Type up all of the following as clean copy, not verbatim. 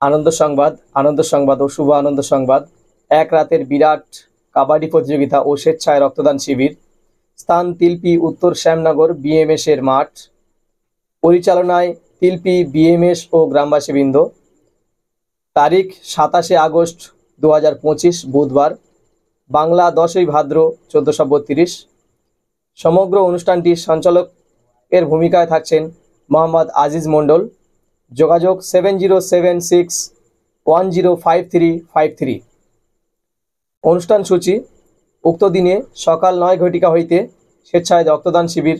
আনন্দ সংবাদ ও শুভ আনন্দ সংবাদ। এক রাতের বিরাট কাবাডি প্রতিযোগিতা ও স্বেচ্ছায় রক্তদান শিবির। স্থান তিলপি উত্তর শ্যামনগর বিএমএস এর মাঠ। পরিচালনায় তিলপি বিএমএস ও গ্রামবাসীবৃন্দ। তারিখ 27শে আগস্ট 2025 বুধবার, বাংলা 10ই ভাদ্র 1432। সমগ্র অনুষ্ঠানটি সঞ্চালকের ভূমিকায় থাকছেন মোহাম্মদ আজিজ মণ্ডল। যোগাযোগ 7076105353। অনুষ্ঠান সূচি: উক্ত দিনে সকাল 9 ঘটিকা হইতে স্বেচ্ছায় রক্তদান শিবির,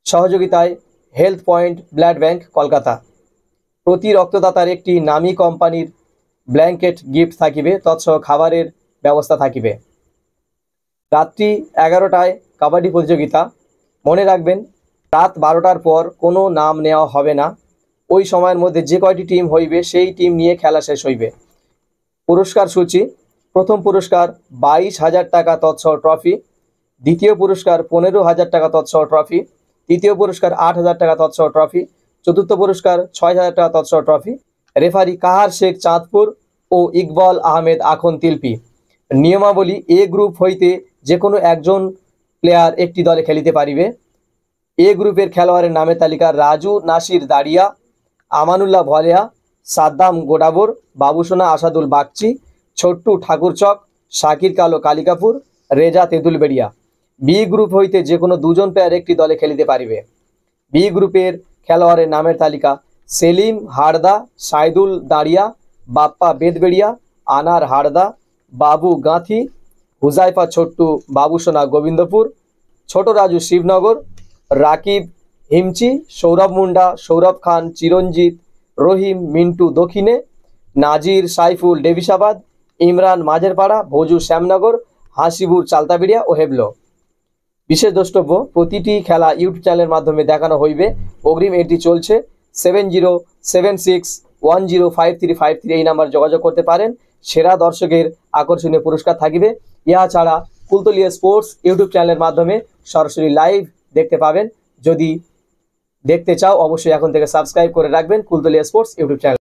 সহযোগিতায় health point blood bank Kolkata. প্রতি রক্তদাতার একটি নামী কোম্পানির ব্ল্যাঙ্কেট গিফট থাকিবে, তৎসহ খাবারের ব্যবস্থা থাকিবে। রাত্রি 11টায় কাবাডি প্রতিযোগিতা। মনে রাখবেন, রাত 12টার পর কোনো নাম নেওয়া হবে না। ওই সময়ের মধ্যে যে কয়টি টিম হইবে সেই টিম নিয়ে খেলা শেষ হইবে। পুরস্কার সূচি: প্রথম পুরস্কার 22,000 টাকা তৎসহ ট্রফি, দ্বিতীয় পুরস্কার 15,000 টাকা তৎসহ ট্রফি, তৃতীয় পুরস্কার 8,000 টাকা তৎসহ ট্রফি, চতুর্থ পুরস্কার 6,000 টাকা তৎসহ ট্রফি। রেফারি কাহার শেখ চাঁদপুর ও ইকবাল আহমেদ আখন তিলপি। নিয়মাবলী: এ গ্রুপ হইতে যে কোনো একজন প্লেয়ার একটি দলে খেলিতে পারিবে। এ গ্রুপের খেলোয়াড়ের নামের তালিকা: রাজু নাসির দাড়িয়া, আমানুল্লাহ ভলেয়া, সাদ্দাম গোডাবর, বাবুসোনা আসাদুল বাগচি, ছোট্টু ঠাকুরচক, শাকির কালো কালিকাপুর, রেজা তেঁতুলবেড়িয়া। বি গ্রুপ হইতে যে কোনো দুজন প্লেয়ার একটি দলে খেলিতে পারিবে। বি গ্রুপের খেলোয়াড়ের নামের তালিকা: সেলিম হাড়দা, সাইদুল দাঁড়িয়া, বাপ্পা বেদবেড়িয়া, আনার হাড়দা, বাবু গাঁথি, হুজাইফা ছোট্টু বাবুসোনা গোবিন্দপুর, ছোট রাজু শিবনগর, রাকিব হিমচি, সৌরভ মুন্ডা, সৌরভ খান, চিরঞ্জিত, রহিম মিন্টু দক্ষিণে, নাজির সাইফুল ডেভিসাবাদ, ইমরান মাঝেরপাড়া, ভোজু শ্যামনগর, হাসিবুর চালতাবেড়িয়া ও হেবলো। বিশেষ দ্রষ্টব্য: প্রতিটি খেলা ইউটিউব চ্যানেলের মাধ্যমে দেখানো হইবে। অগ্রিম এন্ট্রি চলছে। 7076105353 এই নাম্বার যোগাযোগ করতে পারেন। সেরা দর্শকের আকর্ষণীয় পুরস্কার থাকিবে। ইহা ছাড়া কুলতলিয়া স্পোর্টস ইউটিউব চ্যানেলের মাধ্যমে সরাসরি লাইভ দেখতে পাবেন। যদি দেখতে চাও অবশ্যই এখন থেকে সাবস্ক্রাইব করে রাখবেন কুলতলিয়া স্পোর্টস ইউটিউব চ্যানেল।